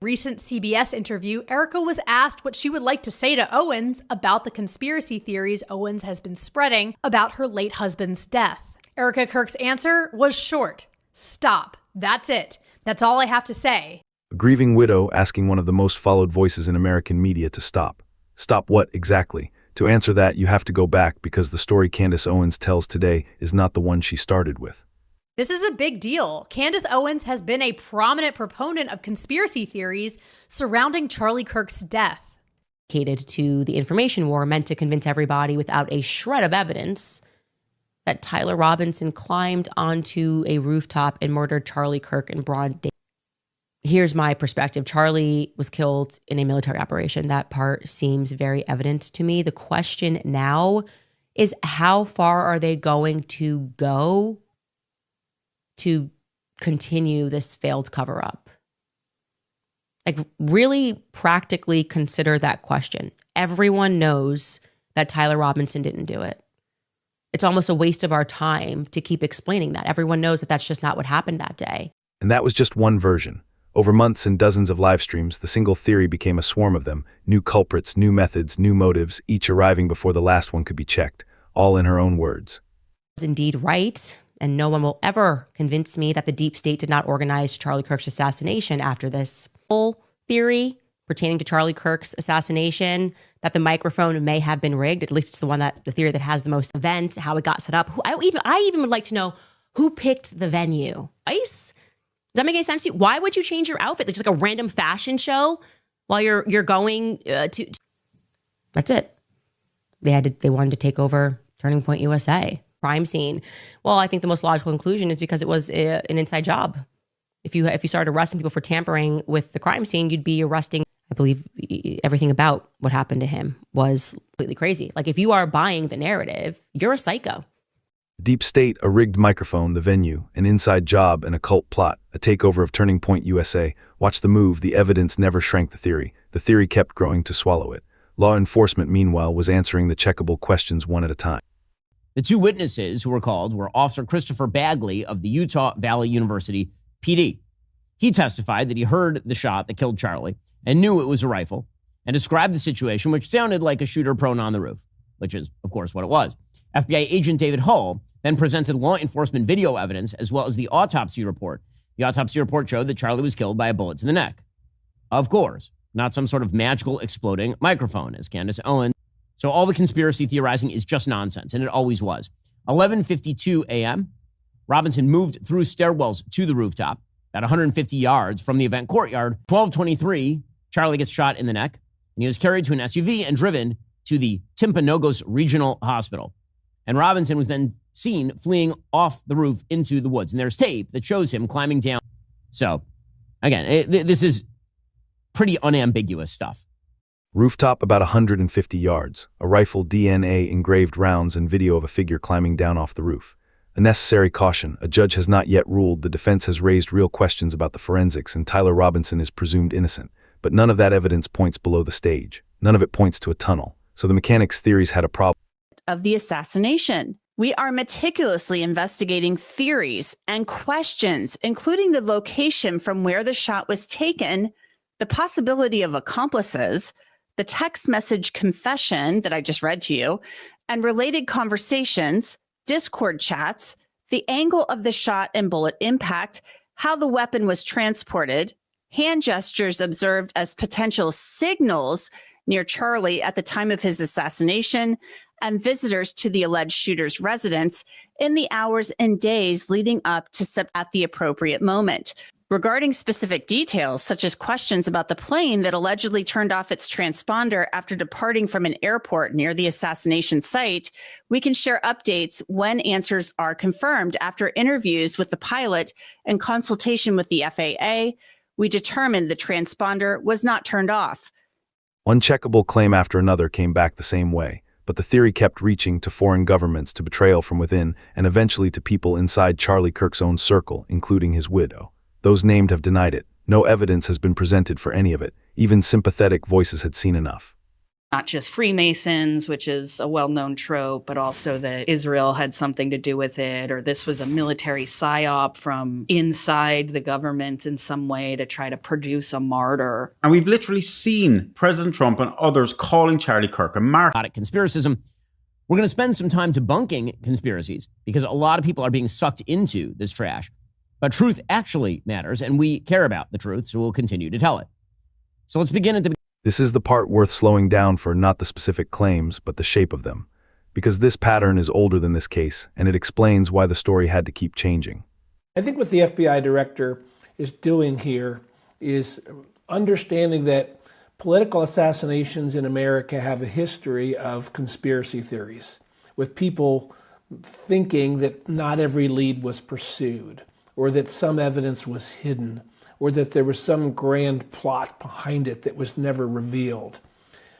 Recent CBS interview, Erica was asked what she would like to say to Owens about the conspiracy theories Owens has been spreading about her late husband's death. Erica Kirk's answer was short. Stop. That's it. That's all I have to say. A grieving widow asking one of the most followed voices in American media to stop. Stop what exactly? To answer that, you have to go back because the story Candace Owens tells today is not the one she started with. This is a big deal. Candace Owens has been a prominent proponent of conspiracy theories surrounding Charlie Kirk's death. Dedicated to the information war meant to convince everybody without a shred of evidence that Tyler Robinson climbed onto a rooftop and murdered Charlie Kirk in broad day. Here's my perspective. Charlie was killed in a military operation. That part seems very evident to me. The question now is, how far are they going to go to continue this failed cover-up? Like, really practically consider that question. Everyone knows that Tyler Robinson didn't do it. It's almost a waste of our time to keep explaining that. Everyone knows that that's just not what happened that day. And that was just one version. Over months and dozens of live streams, the single theory became a swarm of them. New culprits, new methods, new motives, each arriving before the last one could be checked, all in her own words. Is indeed right, and no one will ever convince me that the deep state did not organize Charlie Kirk's assassination after this. Whole theory pertaining to Charlie Kirk's assassination, that the microphone may have been rigged, at least it's the theory that has the most event, how it got set up. I even would like to know who picked the venue. ICE? Does that make any sense to you? Why would you change your outfit? Like just like a random fashion show while you're going to... That's it. They wanted to take over Turning Point USA. Crime scene. Well, I think the most logical conclusion is because it was an inside job. If you started arresting people for tampering with the crime scene, you'd be arresting. I believe everything about what happened to him was completely crazy. Like, if you are buying the narrative, you're a psycho. Deep state, a rigged microphone, the venue, an inside job, an occult plot, a takeover of Turning Point USA. Watch the move. The evidence never shrank the theory. The theory kept growing to swallow it. Law enforcement, meanwhile, was answering the checkable questions one at a time. The two witnesses who were called were Officer Christopher Bagley of the Utah Valley University PD. He testified that he heard the shot that killed Charlie and knew it was a rifle, and described the situation, which sounded like a shooter prone on the roof, which is, of course, what it was. FBI agent David Hull then presented law enforcement video evidence as well as the autopsy report. The autopsy report showed that Charlie was killed by a bullet to the neck. Of course, not some sort of magical exploding microphone, as Candace Owens. So all the conspiracy theorizing is just nonsense, and it always was. 11:52 a.m., Robinson moved through stairwells to the rooftop, about 150 yards from the event courtyard. 12:23, Charlie gets shot in the neck, and he was carried to an SUV and driven to the Timpanogos Regional Hospital. And Robinson was then seen fleeing off the roof into the woods. And there's tape that shows him climbing down. So, again, this is pretty unambiguous stuff. Rooftop about 150 yards, a rifle DNA engraved rounds and video of a figure climbing down off the roof. A necessary caution. A judge has not yet ruled. The defense has raised real questions about the forensics, and Tyler Robinson is presumed innocent. But none of that evidence points below the stage. None of it points to a tunnel. So the mechanics' theories had a problem. Of the assassination. We are meticulously investigating theories and questions, including the location from where the shot was taken, the possibility of accomplices, the text message confession that I just read to you, and related conversations, Discord chats, the angle of the shot and bullet impact, how the weapon was transported, hand gestures observed as potential signals near Charlie at the time of his assassination, and visitors to the alleged shooter's residence in the hours and days leading up to at the appropriate moment. Regarding specific details, such as questions about the plane that allegedly turned off its transponder after departing from an airport near the assassination site, we can share updates when answers are confirmed. After interviews with the pilot and consultation with the FAA, we determined the transponder was not turned off. One checkable claim after another came back the same way, but the theory kept reaching to foreign governments, to betrayal from within, and eventually to people inside Charlie Kirk's own circle, including his widow. Those named have denied it. No evidence has been presented for any of it. Even sympathetic voices had seen enough. Not just Freemasons, which is a well-known trope, but also that Israel had something to do with it, or this was a military psyop from inside the government in some way to try to produce a martyr. And we've literally seen President Trump and others calling Charlie Kirk a martyr. Conspiracism. We're going to spend some time debunking conspiracies because a lot of people are being sucked into this trash. But truth actually matters, and we care about the truth, so we'll continue to tell it. So let's begin at the beginning. This is the part worth slowing down for, not the specific claims, but the shape of them. Because this pattern is older than this case, and it explains why the story had to keep changing. I think what the FBI director is doing here is understanding that political assassinations in America have a history of conspiracy theories, with people thinking that not every lead was pursued, or that some evidence was hidden, or that there was some grand plot behind it that was never revealed.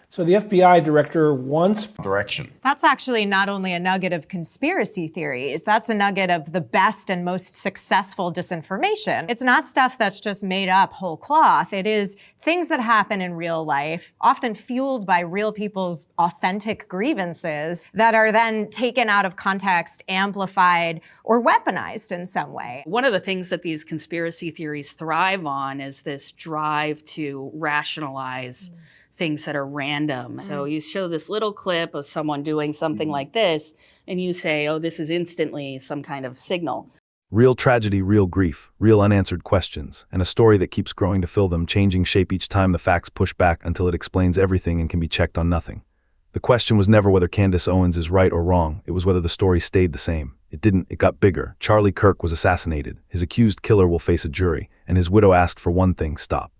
So the FBI director wants Direction. That's actually not only a nugget of conspiracy theories, that's a nugget of the best and most successful disinformation. It's not stuff that's just made up whole cloth. It is things that happen in real life, often fueled by real people's authentic grievances that are then taken out of context, amplified, or weaponized in some way. One of the things that these conspiracy theories thrive on is this drive to rationalize things that are random. So you show this little clip of someone doing something like this, and you say, oh, this is instantly some kind of signal. Real tragedy, real grief, real unanswered questions, and a story that keeps growing to fill them, changing shape each time the facts push back until it explains everything and can be checked on nothing. The question was never whether Candace Owens is right or wrong. It was whether the story stayed the same. It didn't. It got bigger. Charlie Kirk was assassinated. His accused killer will face a jury, and his widow asked for one thing: stop.